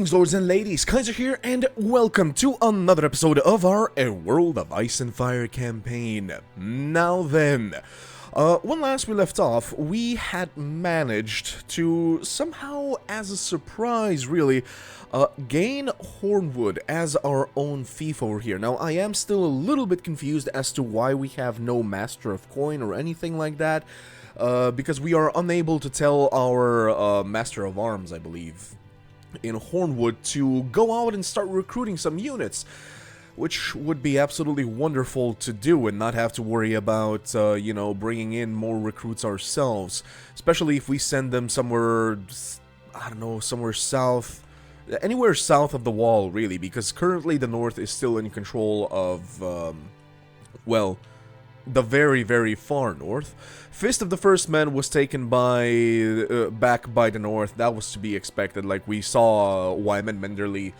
Greetings, lords and ladies, Kaiser here, and welcome to another episode of our A World of Ice and Fire campaign. Now then, when last we left off, we had managed to somehow, as a surprise really, gain Hornwood as our own fief over here. Now, I am still a little bit confused as to why we have no Master of Coin or anything like that, because we are unable to tell our Master of Arms, I believe, in Hornwood to go out and start recruiting some units, which would be absolutely wonderful to do and not have to worry about, you know, bringing in more recruits ourselves, especially if we send them somewhere, I don't know, somewhere south, anywhere south of the wall, really, because currently the north is still in control of, well, the very, very far north. Fist of the First Man was taken by, back by the north. That was to be expected. Like, we saw Wyman Menderley,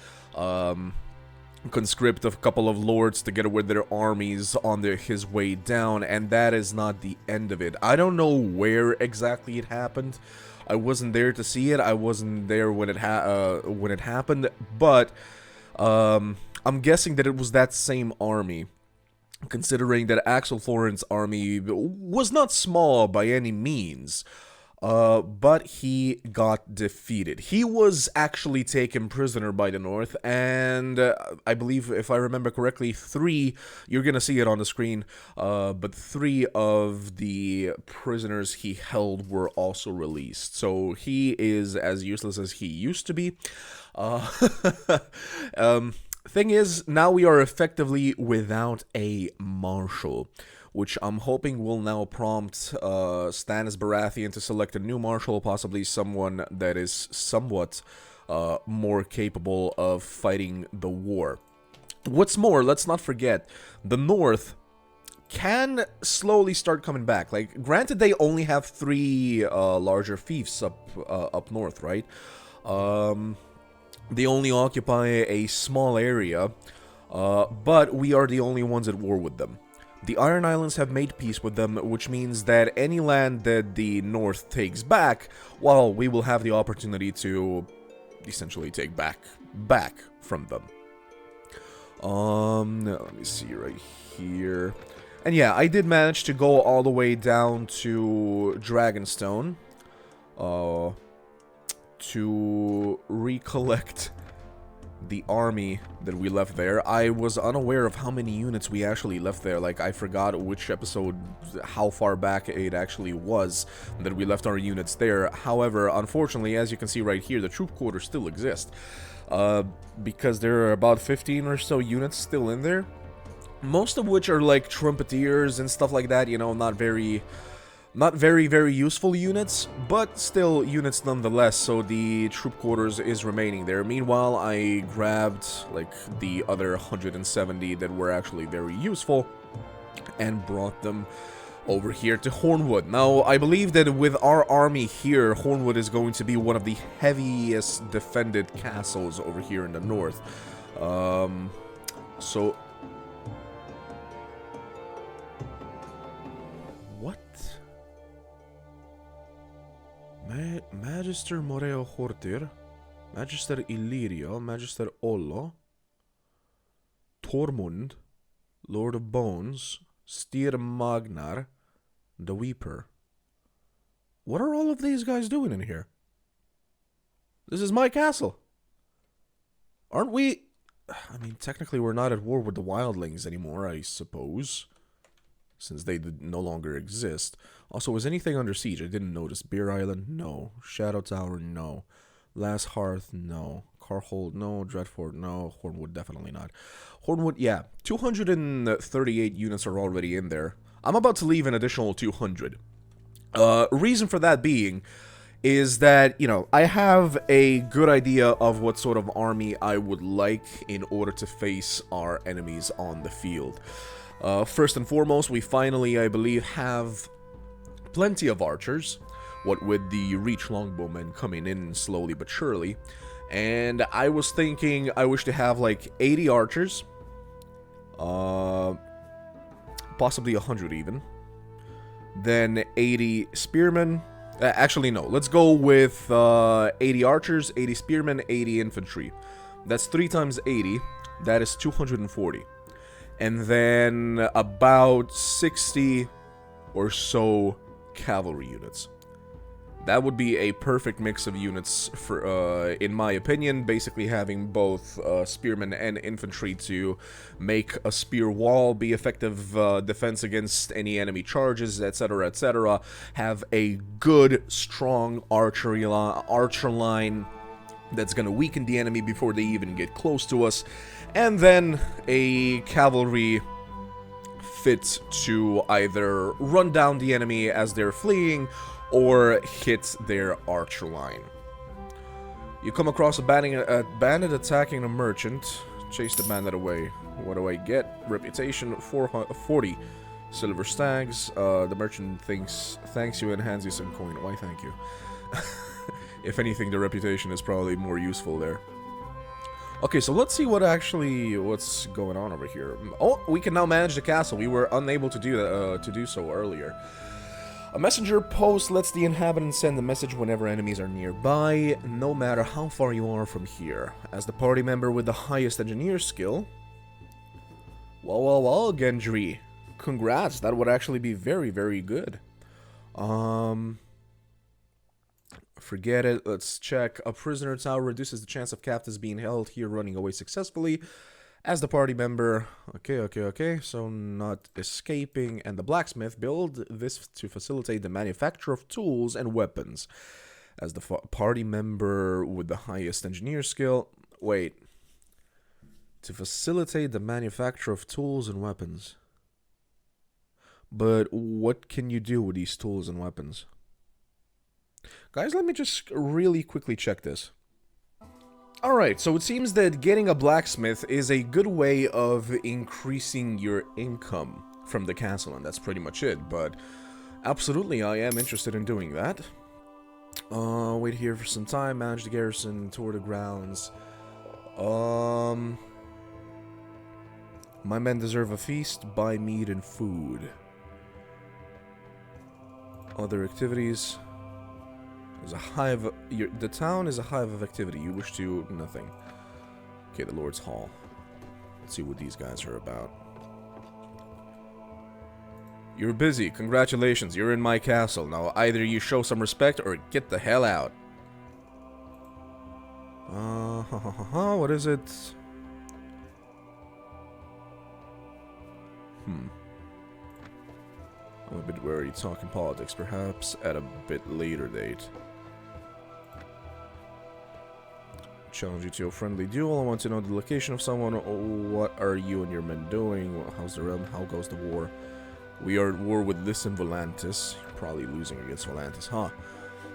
conscript a couple of lords together with their armies on his way down, and that is not the end of it. I don't know where exactly it happened. I wasn't there to see it. I wasn't there when it happened, but, I'm guessing that it was that same army, considering that Axel Florent's army was not small by any means, but he got defeated. He was actually taken prisoner by the North, and I believe, if I remember correctly, you're gonna see it on the screen, but 3 of the prisoners he held were also released. So he is as useless as he used to be. Thing is, now we are effectively without a marshal, which I'm hoping will now prompt Stannis Baratheon to select a new marshal, possibly someone that is somewhat more capable of fighting the war. What's more, let's not forget, the North can slowly start coming back. Like, granted, they only have 3 larger fiefs up north, right? They only occupy a small area, but we are the only ones at war with them. The Iron Islands have made peace with them, which means that any land that the North takes back, well, we will have the opportunity to essentially take back from them. Let me see right here. And yeah, I did manage to go all the way down to Dragonstone, to recollect the army that we left there. I was unaware of how many units we actually left there. Like, I forgot which episode, how far back it actually was that we left our units there. However, unfortunately, as you can see right here, the troop quarters still exist, because there are about 15 or so units still in there, most of which are like trumpeters and stuff like that, you know, not very, very useful units, but still units nonetheless, so the troop quarters is remaining there. Meanwhile, I grabbed, like, the other 170 that were actually very useful and brought them over here to Hornwood. Now, I believe that with our army here, Hornwood is going to be one of the heaviest defended castles over here in the north. So... what? Magister Moreo Hortir, Magister Illyrio, Magister Ollo, Tormund, Lord of Bones, Styr Magnar, the Weeper. What are all of these guys doing in here? This is my castle. Aren't we... I mean, technically we're not at war with the wildlings anymore, I suppose, since they no longer exist. Also, is anything under siege? I didn't notice. Beer Island? No. Shadow Tower? No. Last Hearth? No. Carhold? No. Dreadfort? No. Hornwood? Definitely not. Hornwood? Yeah. 238 units are already in there. I'm about to leave an additional 200. Reason for that being is that, you know, I have a good idea of what sort of army I would like in order to face our enemies on the field. First and foremost, we finally, I believe, have plenty of archers, what with the Reach Longbowmen coming in slowly but surely. And I was thinking I wish to have like 80 archers, possibly 100 even, then 80 spearmen, Actually, no. Let's go with 80 archers, 80 spearmen, 80 infantry. That's 3 times 80. That is 240. And then about 60 or so cavalry units. That would be a perfect mix of units, for, in my opinion, basically having both spearmen and infantry to make a spear wall, be effective defense against any enemy charges, etc., etc. Have a good, strong archer line that's going to weaken the enemy before they even get close to us, and then a cavalry fit to either run down the enemy as they're fleeing, or hit their archer line. You come across a bandit attacking a merchant. Chase the bandit away. What do I get? Reputation 40 silver stags. The merchant thanks you and hands you some coin. Why thank you? If anything, the reputation is probably more useful there. Okay, so let's see what's going on over here. Oh, we can now manage the castle. We were unable to do so earlier. A messenger post lets the inhabitants send a message whenever enemies are nearby, no matter how far you are from here. As the party member with the highest engineer skill... Well, Gendry. Congrats, that would actually be very, very good. Forget it, let's check. A prisoner tower reduces the chance of captives being held here running away successfully. As the party member, okay, so not escaping, and the blacksmith build this to facilitate the manufacture of tools and weapons. As the party member with the highest engineer skill, wait, to facilitate the manufacture of tools and weapons. But what can you do with these tools and weapons? Guys, let me just really quickly check this. Alright, so it seems that getting a blacksmith is a good way of increasing your income from the castle, and that's pretty much it, but absolutely I am interested in doing that. Wait here for some time, manage the garrison, tour the grounds. My men deserve a feast, buy meat and food. Other activities. There's a hive. The town is a hive of activity. You wish to nothing. Okay, the Lord's Hall. Let's see what these guys are about. You're busy. Congratulations. You're in my castle. Now either you show some respect or get the hell out. What is it? I'm a bit wary talking politics. Perhaps at a bit later date. Challenge you to a friendly duel. I want to know the location of someone. What are you and your men doing? How's the realm? How goes the war? We are at war with Listen Volantis. Probably losing against Volantis, huh?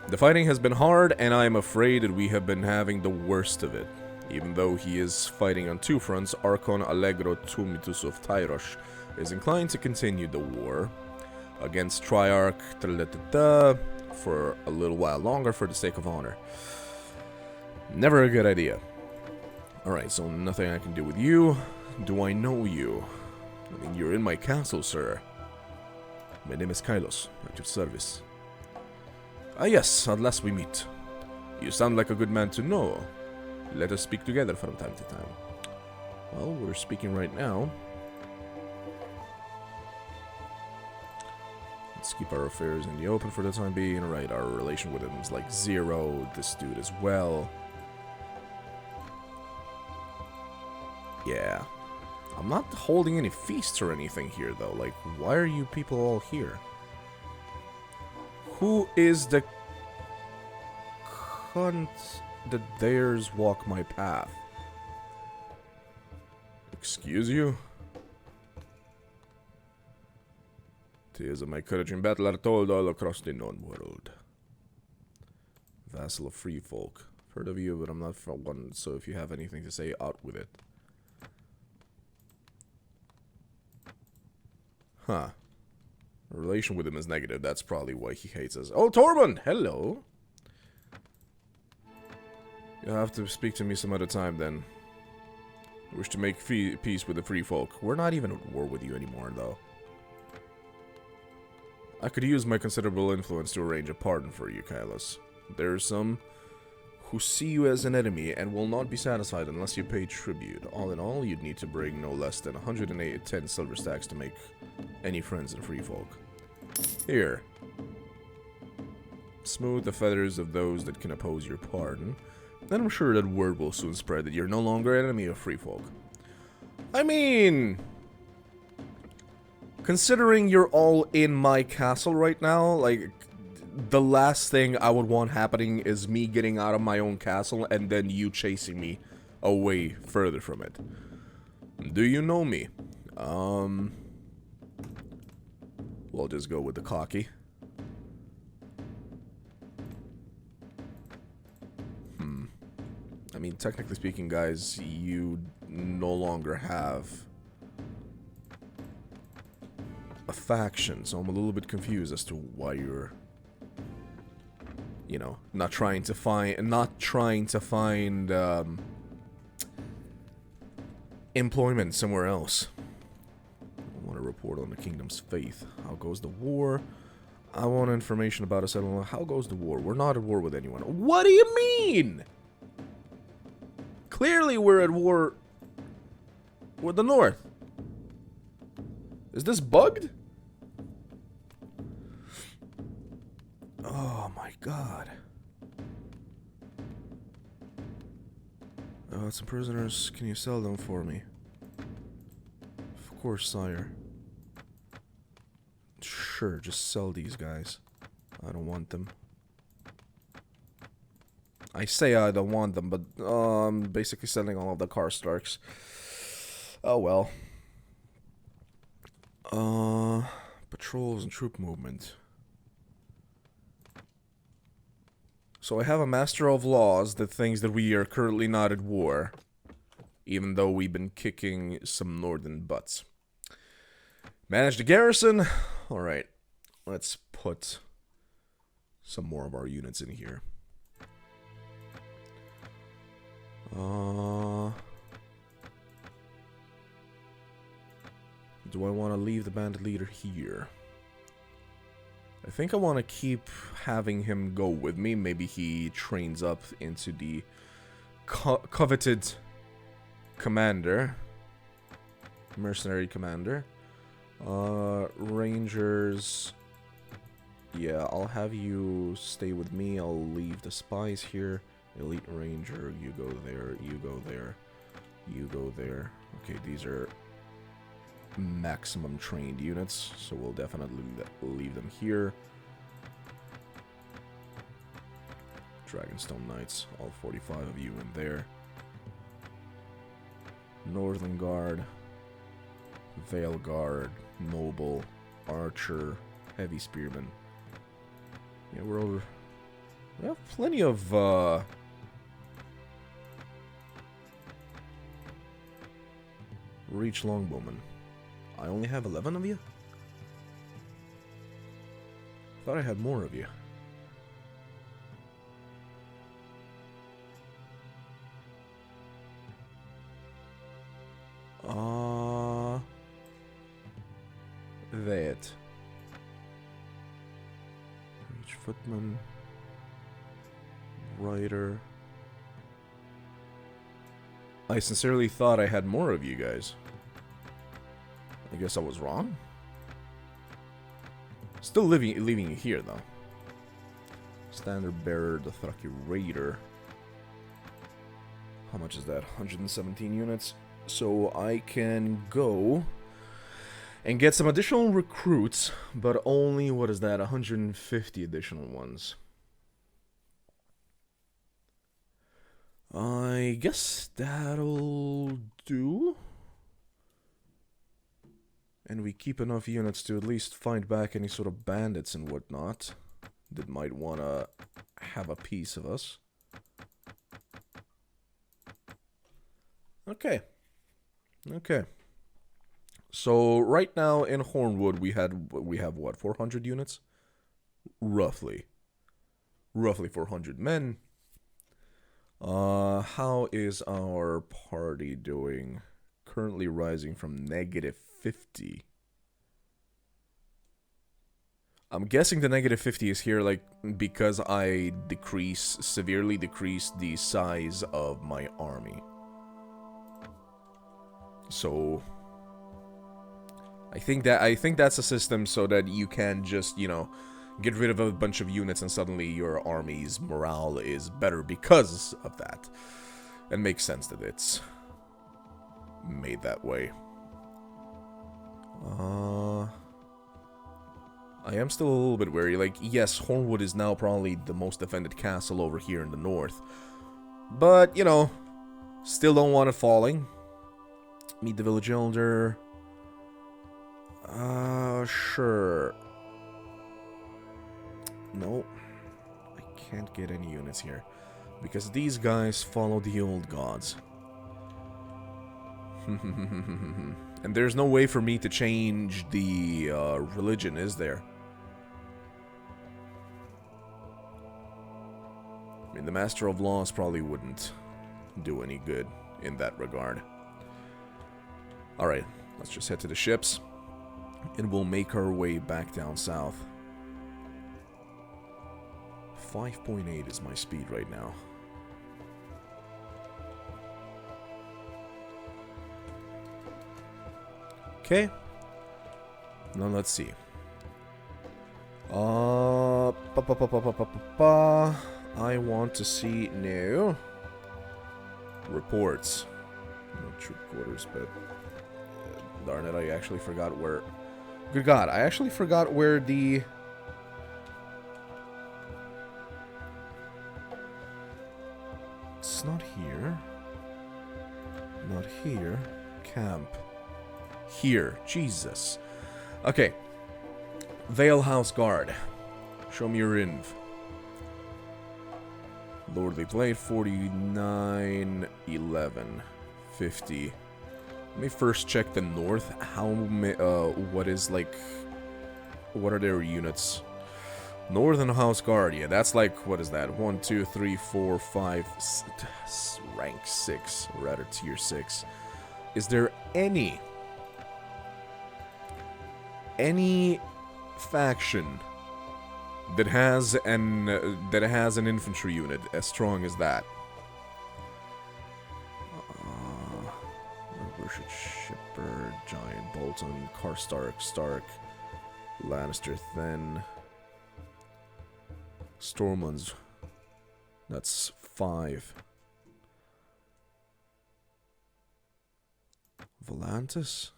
The fighting has been hard, and I am afraid that we have been having the worst of it. Even though he is fighting on 2 fronts, Archon Allegro Tumitus of Tyrosh is inclined to continue the war against Triarch for a little while longer for the sake of honor. Never a good idea. Alright, so nothing I can do with you. Do I know you? I mean, you're in my castle, sir. My name is Kylos, at your service. Ah yes, at last we meet. You sound like a good man to know. Let us speak together from time to time. Well, we're speaking right now. Let's keep our affairs in the open for the time being. Alright, our relation with him is like 0. This dude as well. Yeah. I'm not holding any feasts or anything here, though. Like, why are you people all here? Who is the cunt that dares walk my path? Excuse you? Tales of my courage in battle are told all across the known world. Vassal of free folk. Heard of you, but I'm not from one, so if you have anything to say, out with it. Huh. Our relation with him is negative. That's probably why he hates us. Oh, Tormund! Hello! You'll have to speak to me some other time, then. I wish to make peace with the free folk. We're not even at war with you anymore, though. I could use my considerable influence to arrange a pardon for you, Kailas. There are some who see you as an enemy and will not be satisfied unless you pay tribute. All in all, you'd need to bring no less than 110 silver stacks to make any friends in Free Folk. Here. Smooth the feathers of those that can oppose your pardon. Then I'm sure that word will soon spread that you're no longer an enemy of Free Folk. I mean, considering you're all in my castle right now, like, the last thing I would want happening is me getting out of my own castle and then you chasing me away further from it. Do you know me? We'll just go with the cocky. I mean, technically speaking, guys, you no longer have a faction, so I'm a little bit confused as to why you're, you know, not trying to find employment somewhere else. I want to report on the kingdom's faith. How goes the war? I want information about a settlement. How goes the war? We're not at war with anyone. What do you mean? Clearly we're at war with the North. Is this bugged? Oh my god. Some prisoners. Can you sell them for me? Of course, sire. Sure, just sell these guys. I don't want them. I say I don't want them, but I'm basically selling all of the Karstarks. Oh well. Patrols and troop movement. So I have a Master of Laws that thinks that we are currently not at war, even though we've been kicking some northern butts. Manage the garrison. Alright, let's put some more of our units in here. Do I want to leave the bandit leader here? I think I want to keep having him go with me. Maybe he trains up into the coveted commander. Mercenary commander. Rangers. Yeah, I'll have you stay with me. I'll leave the spies here. Elite Ranger, you go there, you go there, you go there. Okay, these are maximum trained units, so we'll definitely leave them here. Dragonstone Knights, all 45 of you in there. Northern Guard, Vale Guard, Noble, Archer, Heavy Spearman. Yeah, we have plenty of Reach Longbowmen. I only have 11 of you? Thought I had more of you. That. Reach Footman. Rider. I sincerely thought I had more of you guys. I guess I was wrong. Still leaving you here though. Standard Bearer, the Thraki Raider. How much is that? 117 units. So I can go and get some additional recruits, but only, what is that, 150 additional ones. I guess that'll do. And we keep enough units to at least find back any sort of bandits and whatnot that might want to have a piece of us. Okay. Okay. So right now in Hornwood we have what, 400 units? Roughly 400 men. How is our party doing? Currently rising from -50. I'm guessing the -50 is here, like, because I severely decrease the size of my army. So I think that's a system so that you can just, you know, get rid of a bunch of units and suddenly your army's morale is better because of that. It makes sense that it's made that way. I am still a little bit wary. Like, yes, Hornwood is now probably the most defended castle over here in the north. But, you know, still don't want it falling. Meet the village elder. Sure. No. I can't get any units here. Because these guys follow the old gods. And there's no way for me to change the religion, is there? I mean, the Master of Laws probably wouldn't do any good in that regard. Alright, let's just head to the ships. And we'll make our way back down south. 5.8 is my speed right now. Okay. Now let's see. I want to see new reports. No troop quarters, but darn it, I actually forgot where. Good God, I actually forgot where the. It's not here. Not here. Camp. Here. Jesus. Okay. Vale House Guard. Show me your inv. Lordly Blade, 49, 11, 50. Let me first check the north. What are their units? Northern House Guard, yeah, that's like, what is that? 1, 2, 3, 4, 5, rank 6, or rather tier 6. Is there any faction that has an infantry unit as strong as that? Worship Shipper, Giant Bolton, Karstark, Stark, Lannister, Thenn, Stormlands. That's 5. Volantis?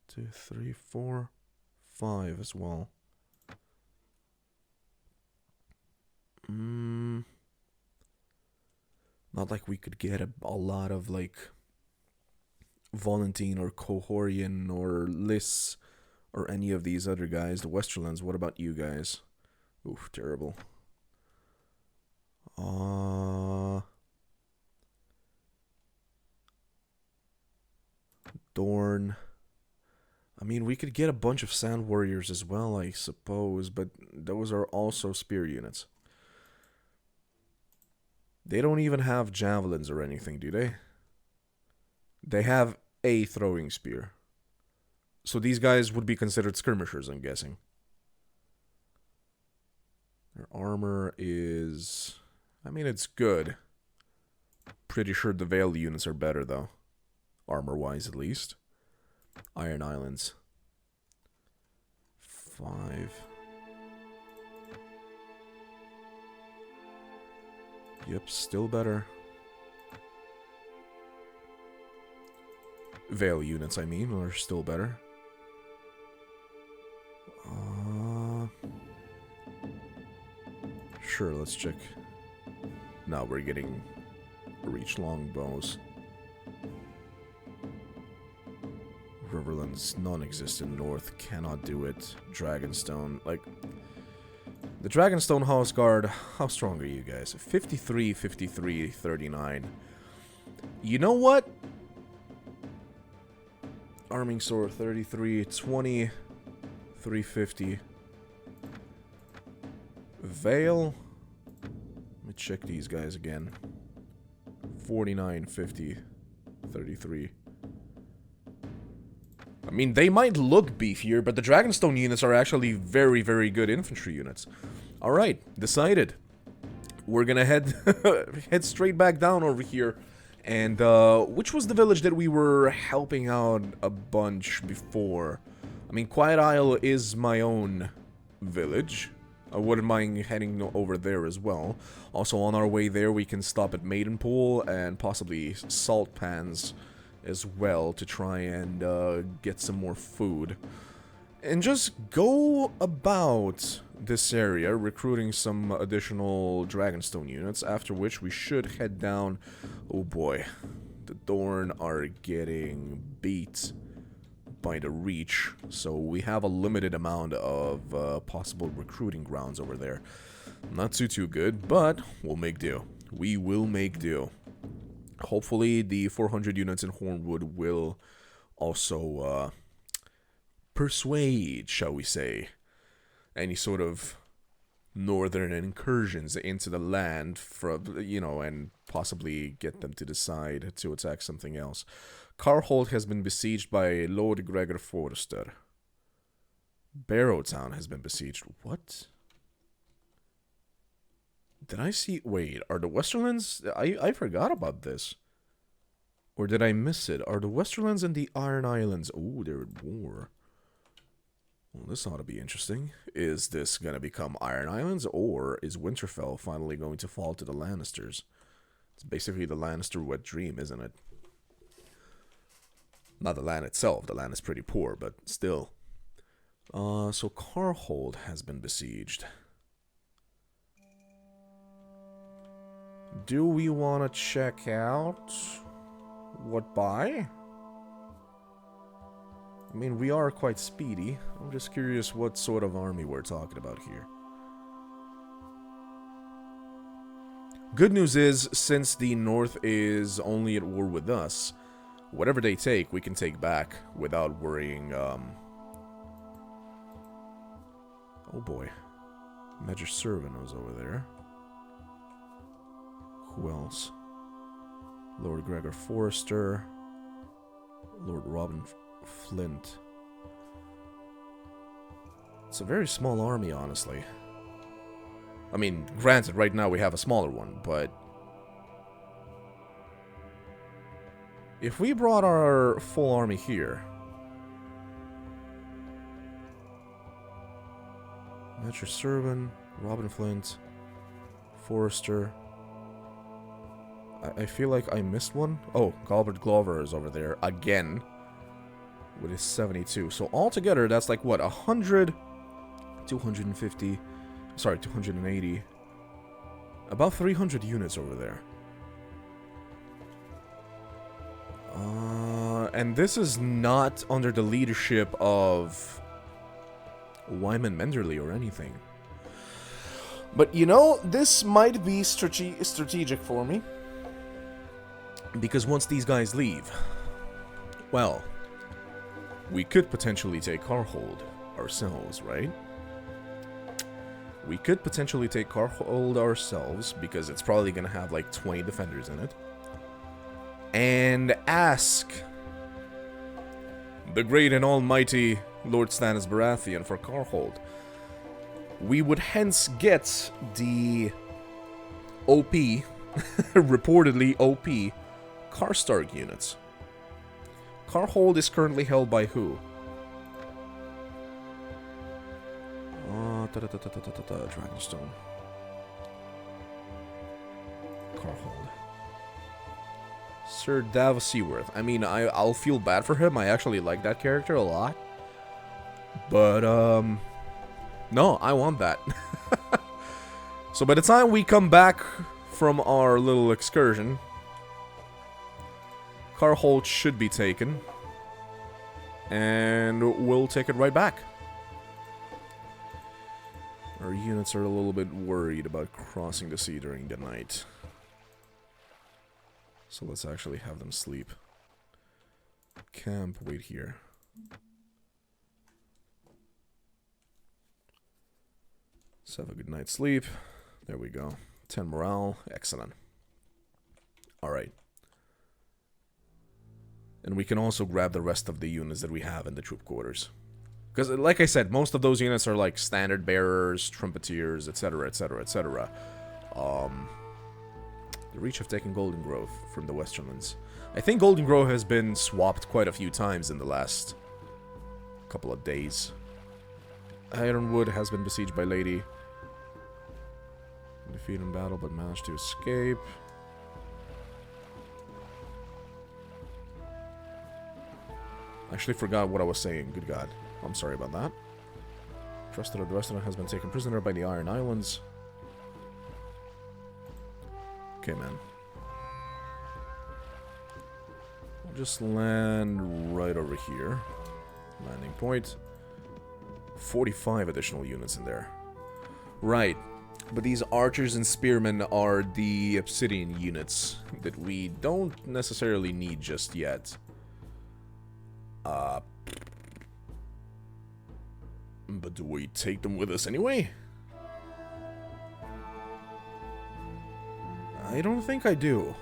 2, 3, 4, 5 as well. Not like we could get a lot of, like, Volantine or Cohorian or Liss or any of these other guys. The Westerlands, what about you guys? Oof, terrible. Dorn. I mean, we could get a bunch of Sand Warriors as well, I suppose, but those are also spear units. They don't even have javelins or anything, do they? They have a throwing spear. So these guys would be considered skirmishers, I'm guessing. Their armor is... I mean, it's good. Pretty sure the Veil units are better, though. Armor-wise, at least. Iron Islands. 5. Yep, still better. Veil units, I mean, are still better. Sure, let's check. Now we're getting reach longbows. Riverlands, non-existent north, cannot do it. Dragonstone, like... The Dragonstone House Guard, how strong are you guys? 53, 53, 39. You know what? Arming Sword, 33, 20, 350. Veil. Let me check these guys again. 49, 50, 33. mean, they might look beefier, but the Dragonstone units are actually very, very good infantry units. Alright, decided. We're gonna head head straight back down over here. And, which was the village that we were helping out a bunch before? I mean, Quiet Isle is my own village. I wouldn't mind heading over there as well. Also, on our way there, we can stop at Maidenpool and possibly Salt Pans as well to try and get some more food. And just go about this area, recruiting some additional Dragonstone units, after which we should head down. Oh boy, the Dorn are getting beat by the Reach, so we have a limited amount of possible recruiting grounds over there. Not too good, but we'll make do. We will make do. Hopefully the 400 units in Hornwood will also persuade, shall we say, any sort of northern incursions into the land, from, you know, and possibly get them to decide to attack something else. Carhold has been besieged by Lord Gregor Forrester. Barrowtown has been besieged. What? Did I see... Wait, are the Westerlands... I forgot about this. Or did I miss it? Are the Westerlands and the Iron Islands... Oh, they're at war. Well, this ought to be interesting. Is this going to become Iron Islands, or is Winterfell finally going to fall to the Lannisters? It's basically the Lannister wet dream, isn't it? Not the land itself. The land is pretty poor, but still. So Carhold has been besieged. Do we want to check out what by? I mean, we are quite speedy. I'm just curious what sort of army we're talking about here. Good news is, since the North is only at war with us, whatever they take, we can take back without worrying. Oh boy. Major Servant was over there. Who else? Lord Gregor Forrester. Lord Robin Flint. It's a very small army, honestly. I mean, granted, right now we have a smaller one, but... if we brought our full army here... Major Servant, Robin Flint, Forrester... I feel like I missed one. Oh, Galbert Glover is over there again with his 72. So altogether, that's like what, 100, 250, sorry, 280. About 300 units over there. And this is not under the leadership of Wyman Menderley or anything. But you know, this might be strategic for me. Because once these guys leave, well, we could potentially take Carhold ourselves, right? We could potentially take Carhold ourselves, because it's probably going to have like 20 defenders in it. And ask the great and almighty Lord Stannis Baratheon for Carhold. We would hence get the OP, reportedly OP, Karstark units. Carhold is currently held by who? Dragonstone. Carhold. Sir Davos Seaworth. I mean, I'll feel bad for him. I actually like that character a lot. But, no, I want that. So by the time we come back from our little excursion, Carhold should be taken, and we'll take it right back. Our units are a little bit worried about crossing the sea during the night. So let's actually have them sleep. Camp, wait here. Let's have a good night's sleep. There we go. 10 morale. Excellent. Alright. And we can also grab the rest of the units that we have in the troop quarters. Because, like I said, most of those units are like standard bearers, trumpeters, etc., etc., etc. The Reach have taken Golden Grove from the Westerlands. I think Golden Grove has been swapped quite a few times in the last couple of days. Ironwood has been besieged by Lady. Defeated in battle, but managed to escape. I actually forgot what I was saying. Good God. I'm sorry about that. Trusted of the Western has been taken prisoner by the Iron Islands. Okay, man. I'll just land right over here. Landing point. 45 additional units in there. Right. But these archers and spearmen are the obsidian units that we don't necessarily need just yet. But do we take them with us anyway? I don't think I do.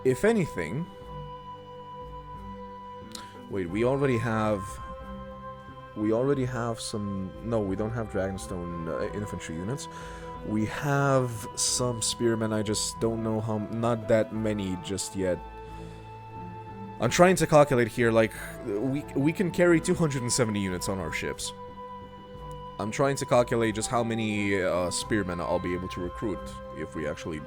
If anything... Wait, we already have some... No, we don't have Dragonstone infantry units. We have some spearmen, I just don't know how... Not that many just yet. I'm trying to calculate here, like, we can carry 270 units on our ships. I'm trying to calculate just how many spearmen I'll be able to recruit if we actually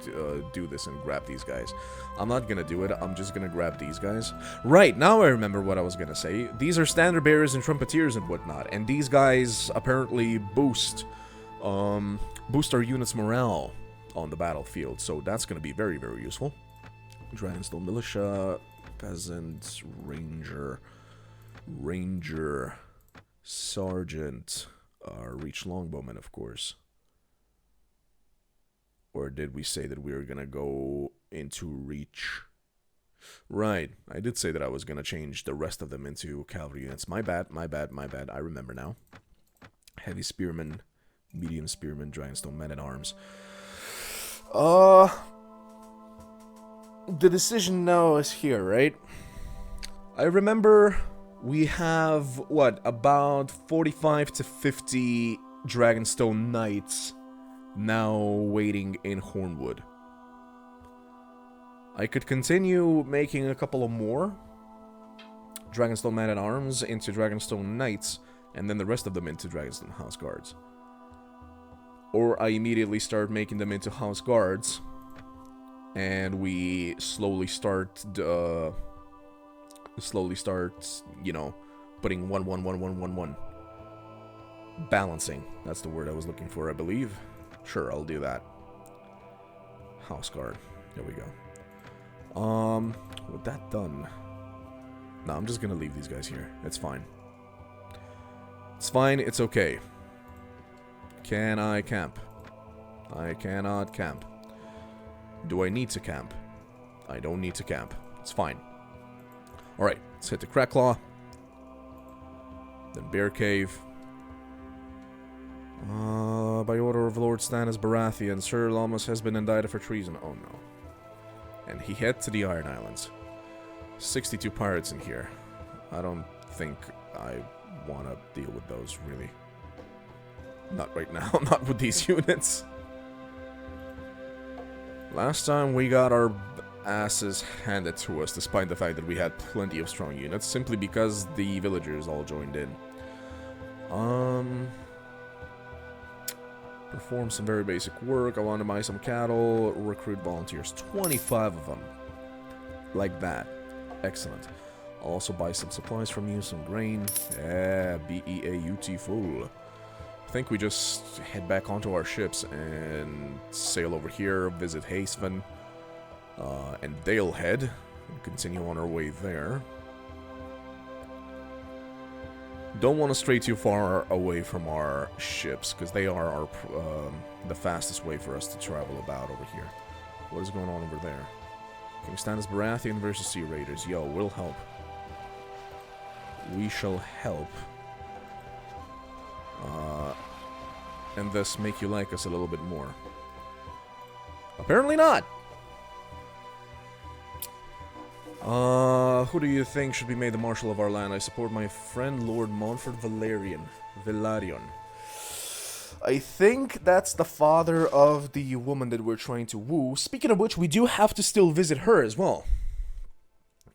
do this and grab these guys. I'm not gonna do it, I'm just gonna grab these guys. Right, now I remember what I was gonna say. These are standard bearers and trumpeters and whatnot, and these guys apparently boost our units' morale on the battlefield, so that's gonna be very, very useful. Dragonstone Militia... Peasant, Ranger, Sergeant, Reach Longbowman, of course. Or did we say that we were gonna go into Reach? Right, I did say that I was gonna change the rest of them into cavalry units. My bad, I remember now. Heavy Spearman, Medium Spearman, Dragonstone Men-at-Arms. The decision now is here, right? I remember we have, what, about 45 to 50 Dragonstone Knights now waiting in Hornwood. I could continue making a couple of more Dragonstone Men-at-Arms into Dragonstone Knights, and then the rest of them into Dragonstone House Guards. Or I immediately start making them into House Guards, and we slowly start, you know, putting 1-1-1-1-1-1. Balancing. That's the word I was looking for, I believe. Sure, I'll do that. House Guard. There we go. With that done... No, I'm just gonna leave these guys here. It's fine. It's fine, it's okay. Can I camp? I cannot camp. Do I need to camp? I don't need to camp. It's fine. Alright, let's hit the Cracklaw. Then Bear Cave. By order of Lord Stannis Baratheon, Sir Lamas has been indicted for treason. Oh no. And he head to the Iron Islands. 62 pirates in here. I don't think I want to deal with those, really. Not right now, not with these units. Last time we got our asses handed to us, despite the fact that we had plenty of strong units, simply because the villagers all joined in. Perform some very basic work. I want to buy some cattle, recruit volunteers. 25 of them. Like that. Excellent. I'll also buy some supplies from you, some grain. Yeah, beautiful. I think we just head back onto our ships and sail over here, visit Haven and Dalehead, and continue on our way there. Don't want to stray too far away from our ships, because they are our the fastest way for us to travel about over here. What is going on over there? King Stannis Baratheon versus Sea Raiders. Yo, we'll help. We shall help. And thus make you like us a little bit more. Apparently not! Who do you think should be made the Marshal of our land? I support my friend Lord Montfort Valerian. I think that's the father of the woman that we're trying to woo. Speaking of which, we do have to still visit her as well.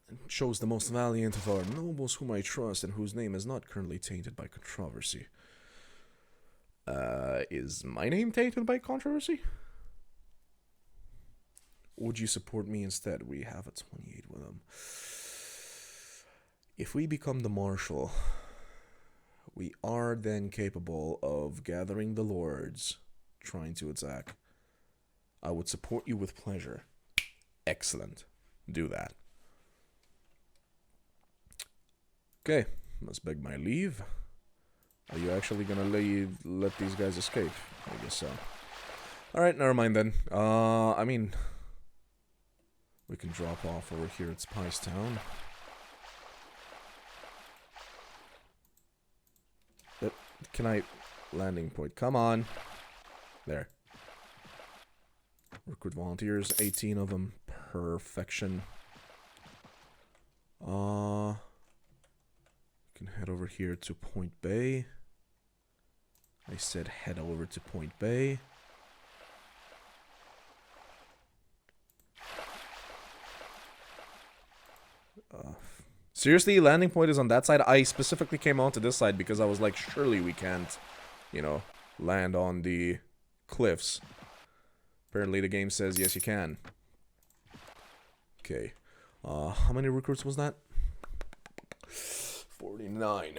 It shows the most valiant of our nobles whom I trust and whose name is not currently tainted by controversy. Is my name tainted by controversy? Would you support me instead? We have a 28 with him. If we become the Marshal, we are then capable of gathering the lords, trying to attack. I would support you with pleasure. Excellent. Do that. Okay, must beg my leave. Are you actually gonna let these guys escape? I guess so. Alright, never mind then. I mean, we can drop off over here at Spice Town. Can I... landing point, come on. There. Recruit volunteers, 18 of them. Perfection. We can head over here to Point Bay. I said head over to Point Bay. Seriously, landing point is on that side? I specifically came onto this side because I was like, surely we can't, you know, land on the cliffs. Apparently the game says yes you can. Okay. How many recruits was that? 49.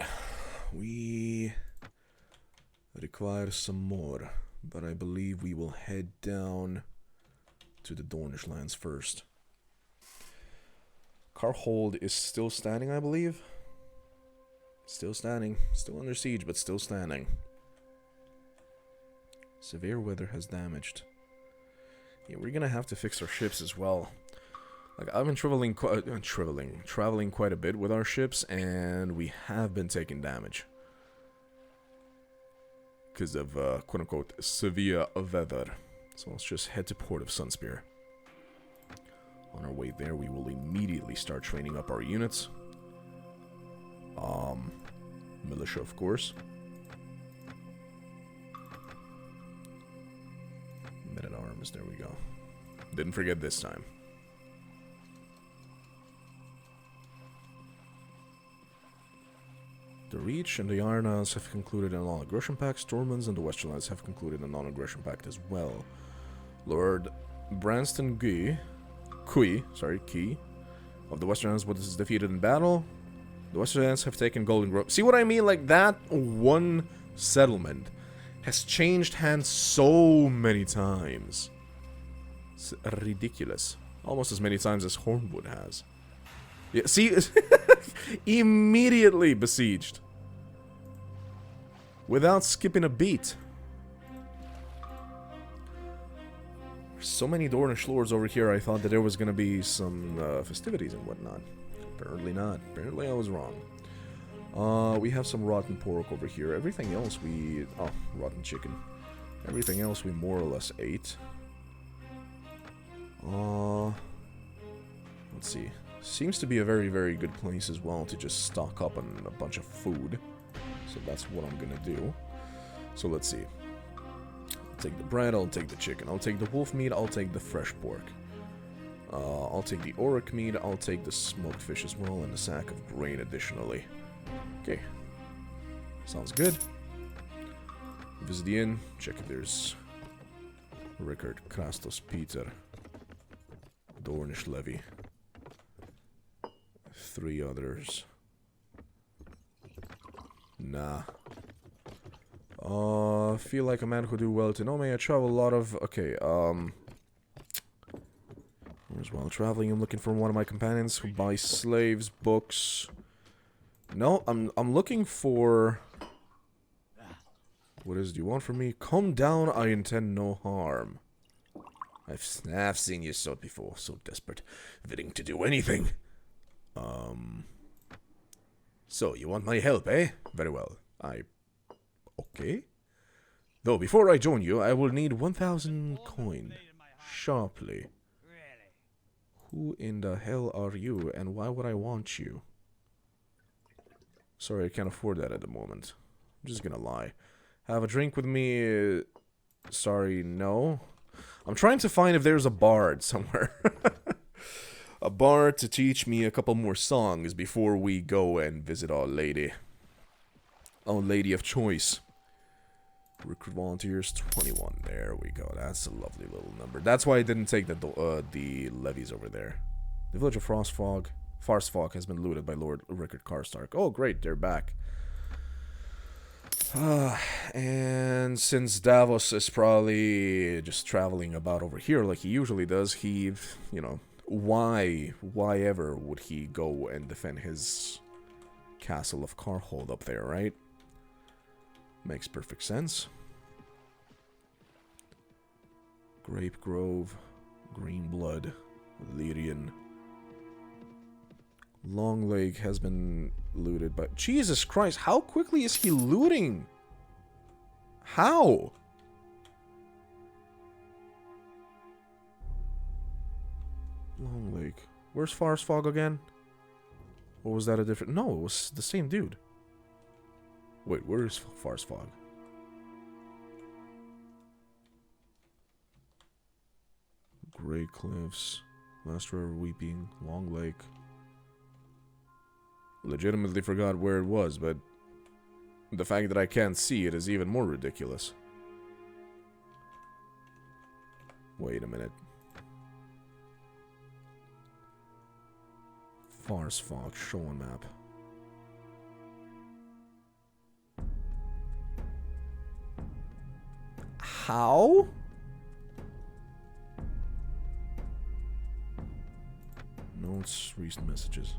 We require some more, but I believe we will head down to the Dornish lands first. Carhold is still standing, I believe. Still standing. Still under siege, but still standing. Severe weather has damaged. Yeah, we're gonna have to fix our ships as well. Like, I've been traveling quite a bit with our ships, and we have been taking damage. Because of, quote-unquote, severe weather. So let's just head to Port of Sunspear. On our way there, we will immediately start training up our units. Militia, of course. Men-at-Arms, there we go. Didn't forget this time. The Reach and the Iron Isles have concluded a non-aggression pact. Stormlands and the Westerlands have concluded a non-aggression pact as well. Lord Branston Key of the Westerlands was defeated in battle. The Westerlands have taken Golden Grove. See what I mean? Like, that one settlement has changed hands so many times. It's ridiculous. Almost as many times as Hornwood has. Yeah, see? Immediately besieged. Without skipping a beat. So many Dornish lords over here, I thought that there was gonna be some festivities and whatnot. Apparently not. Apparently I was wrong. We have some rotten pork over here. Everything else we... oh, rotten chicken. Everything else we more or less ate. Let's see. Seems to be a very, very good place as well to just stock up on a bunch of food. So that's what I'm gonna do. So let's see. I'll take the bread, I'll take the chicken, I'll take the wolf meat, I'll take the fresh pork. I'll take the auric meat, I'll take the smoked fish as well, and a sack of grain additionally. Okay. Sounds good. Visit the inn, check if there's Rickard, Krastos, Peter, Dornish Levy. 3 others. Nah. Feel like a man who do well to know me. I travel a lot of... okay, as well traveling, I'm looking for one of my companions who buys slaves, books. No, I'm looking for... what is it you want from me? Calm down, I intend no harm. I've seen you so before, so desperate, willing to do anything. So, you want my help, eh? Very well. Okay. Though, before I join you, I will need 1,000 coin. Sharply. Who in the hell are you, and why would I want you? Sorry, I can't afford that at the moment. I'm just gonna lie. Have a drink with me? Sorry, no. I'm trying to find if there's a bard somewhere. A bard to teach me a couple more songs before we go and visit Our Lady. Our Lady of Choice. Recruit volunteers, 21. There we go. That's a lovely little number. That's why I didn't take the levies over there. The village of Farsfog has been looted by Lord Rickard Karstark. Oh, great. They're back. And since Davos is probably just traveling about over here like he usually does, he, you know, why ever would he go and defend his castle of Carhold up there, right? Makes perfect sense. Grape Grove, Green Blood, Lyrian. Long Lake has been looted, but Jesus Christ, how quickly is he looting? How? Long Lake. Where's Farsfog again? Or was that a different... No, it was the same dude. Wait, where is Farsfog? Grey Cliffs, Last River Weeping, Long Lake. Legitimately forgot where it was, but the fact that I can't see it is even more ridiculous. Wait a minute. Farsfog, show on map. How? Notes, recent messages.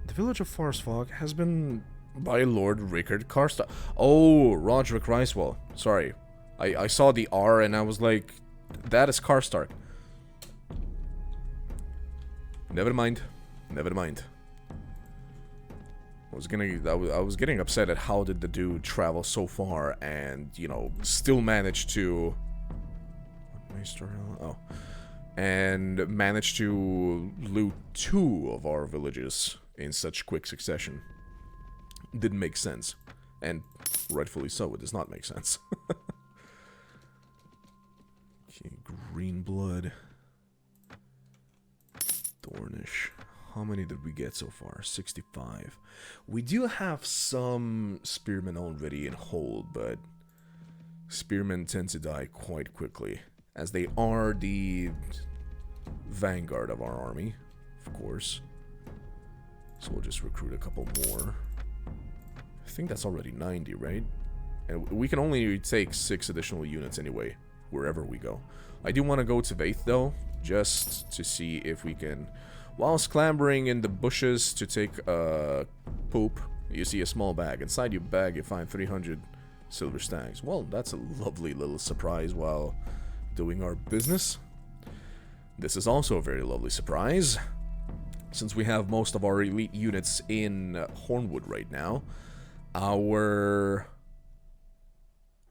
The village of Farsfog has been by Lord Rickard Karstark. Oh, Roderick Ricewell. Sorry. I saw the R and I was like, that is Karstark. Never mind. Never mind. I was getting upset at how did the dude travel so far and, you know, still manage to... Oh. And manage to loot 2 of our villages in such quick succession. Didn't make sense. And rightfully so, it does not make sense. Okay, Green Blood. Dornish. How many did we get so far? 65. We do have some spearmen already in hold, but spearmen tend to die quite quickly, as they are the vanguard of our army, of course. So we'll just recruit a couple more. I think that's already 90, right? And we can only take 6 additional units anyway, wherever we go. I do want to go to Vaith, though, just to see if we can... Whilst clambering in the bushes to take a poop, you see a small bag. Inside your bag, you find 300 silver stags. Well, that's a lovely little surprise while doing our business. This is also a very lovely surprise. Since we have most of our elite units in Hornwood right now, our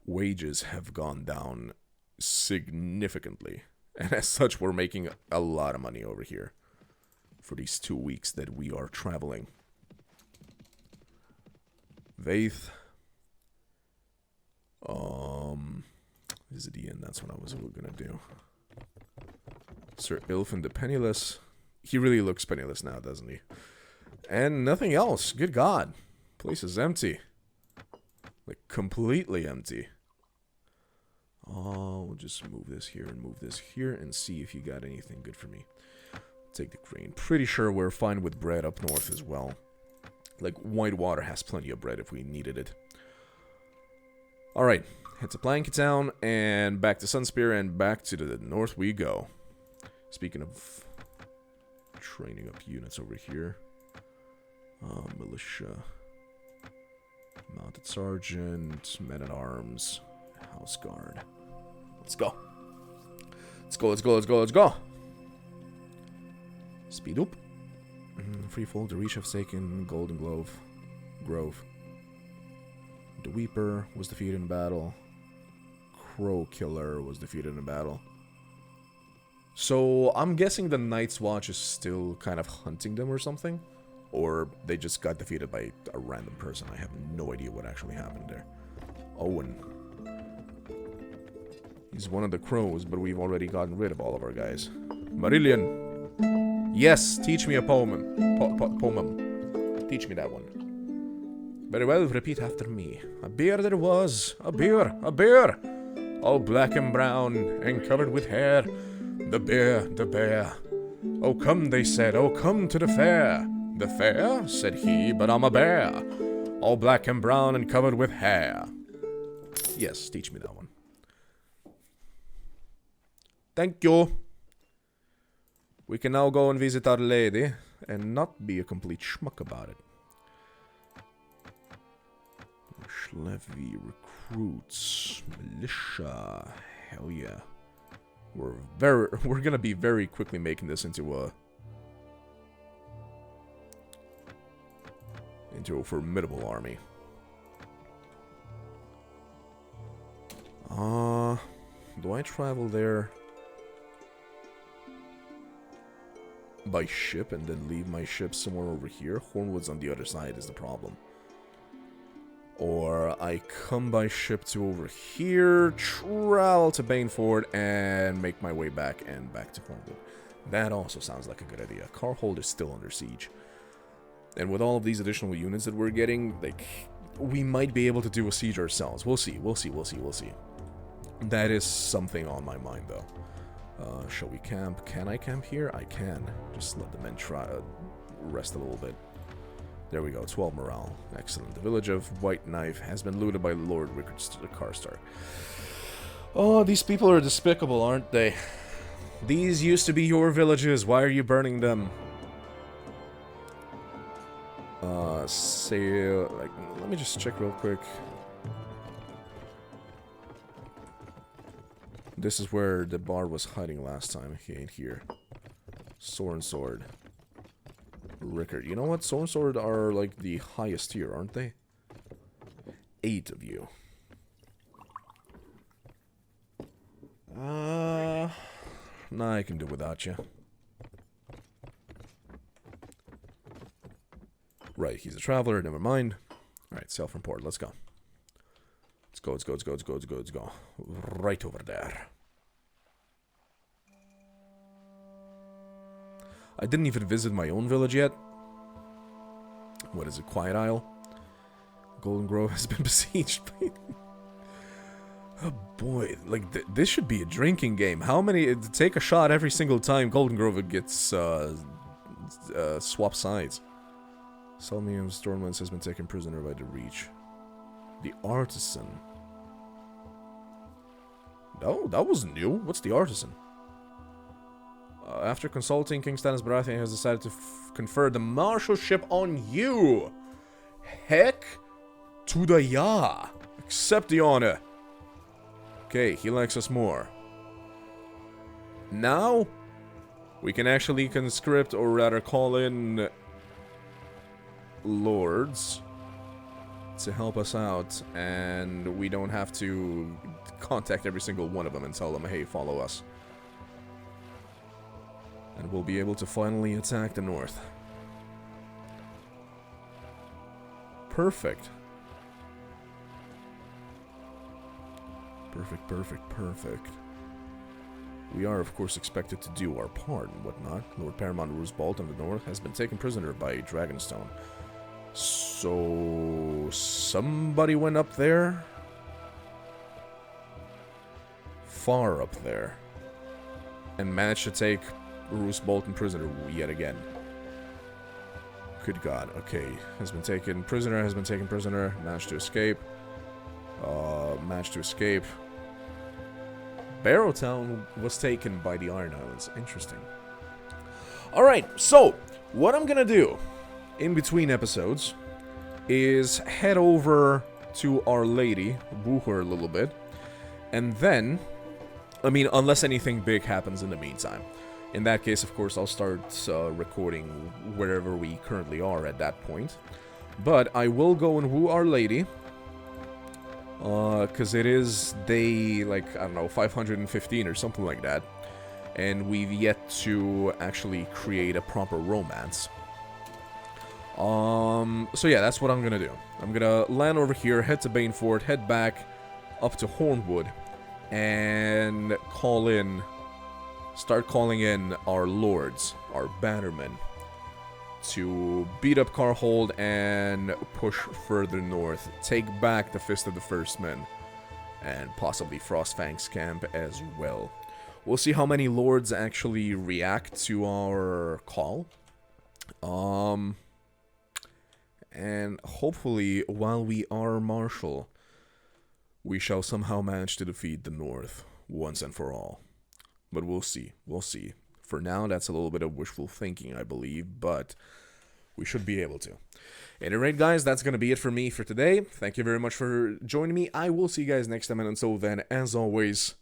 wages have gone down significantly. And as such, we're making a lot of money over here for these 2 weeks that we are traveling. Vaith. Visit the inn, that's what I was gonna do. Sir Ilfin the Penniless. He really looks penniless now, doesn't he? And nothing else. Good God. Place is empty. Like, completely empty. Oh, we'll just move this here and move this here and see if you got anything good for me. Take the grain. Pretty sure we're fine with bread up north as well. Like, Whitewater has plenty of bread if we needed it. Alright, head to Plankytown and back to Sunspear and back to the north we go. Speaking of training up units over here. Militia. Mounted Sergeant. Men-at-Arms. House Guard. Let's go. Let's go, let's go, let's go, let's go. Speed up. Freefold, the Reach of Saken, Golden Grove. The Weeper was defeated in battle. Crow Killer was defeated in battle. So, I'm guessing the Night's Watch is still kind of hunting them or something. Or they just got defeated by a random person. I have no idea what actually happened there. Owen. He's one of the crows, but we've already gotten rid of all of our guys. Marillion. Yes, teach me a poem. Poem. Teach me that one. Very well, repeat after me. A bear there was. A bear. All black and brown and covered with hair. The bear. Oh, come, they said, oh, come to the fair. The fair, said he, but I'm a bear. All black and brown and covered with hair. Yes, teach me that one. Thank you. We can now go and visit our lady and not be a complete schmuck about it. Levy, recruits, militia. Hell yeah. We're gonna be very quickly making this into a formidable army. Do I travel there by ship and then leave my ship somewhere over here? Hornwood's on the other side is the problem. Or I come by ship to over here, travel to Baneford, and make my way back and back to Hornwood. That also sounds like a good idea. Carhold is still under siege. And with all of these additional units that we're getting, like, we might be able to do a siege ourselves. We'll see. That is something on my mind, though. Shall we camp? Can I camp here? I can. Just let the men try rest a little bit. There we go, 12 morale. Excellent. The village of White Knife has been looted by Lord Rickard Karstark. Oh, these people are despicable, aren't they? These used to be your villages. Why are you burning them? Let me just check real quick. This is where the bar was hiding last time. He ain't here. Sword. Rickard. You know what? Sword are like the highest tier, aren't they? 8 of you. Nah, I can do without you. Right, he's a traveler, never mind. Alright, sail from port, let's go. Let's go. Right over there. I didn't even visit my own village yet. What is it, Quiet Isle? Golden Grove has been besieged. Oh boy, like this should be a drinking game. How many? Take a shot every single time Golden Grove gets swap sides. Salmium Stormlands has been taken prisoner by the Reach. The Artisan. No, that was new. What's the Artisan? After consulting, King Stannis Baratheon has decided to confer the marshalship on you. Heck to the ya. Accept the honor. Okay, he likes us more. Now, we can actually conscript, or rather call in lords to help us out, and we don't have to contact every single one of them and tell them, hey, follow us. And we'll be able to finally attack the north. Perfect. Perfect. We are, of course, expected to do our part and whatnot. Lord Paramount Roosebolt in the north has been taken prisoner by Dragonstone. So, somebody went up there? Far up there. And managed to take Roose Bolton prisoner yet again. Good God. Okay. Has been taken prisoner, managed to escape. Barrowtown was taken by the Iron Islands. Interesting. Alright, so, what I'm gonna do in between episodes is head over to Our Lady, woo her a little bit, and then, I mean, unless anything big happens in the meantime. In that case, of course, I'll start recording wherever we currently are at that point. But I will go and woo Our Lady, because it is day, like, I don't know, 515 or something like that. and we've yet to actually create a proper romance. So yeah, that's what I'm gonna do. I'm gonna land over here, head to Banefort, head back up to Hornwood, and start calling in our lords, our bannermen, to beat up Carhold and push further north, take back the Fist of the First Men, and possibly Frostfang's camp as well. We'll see how many lords actually react to our call. And hopefully, while we are martial, we shall somehow manage to defeat the North once and for all. But we'll see. We'll see. For now, that's a little bit of wishful thinking, I believe, but we should be able to. At any rate, guys, that's going to be it for me for today. Thank you very much for joining me. I will see you guys next time, and until then, as always,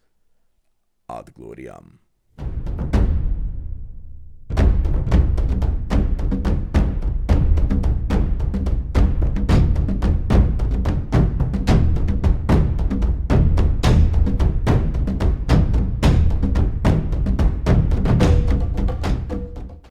ad gloriam.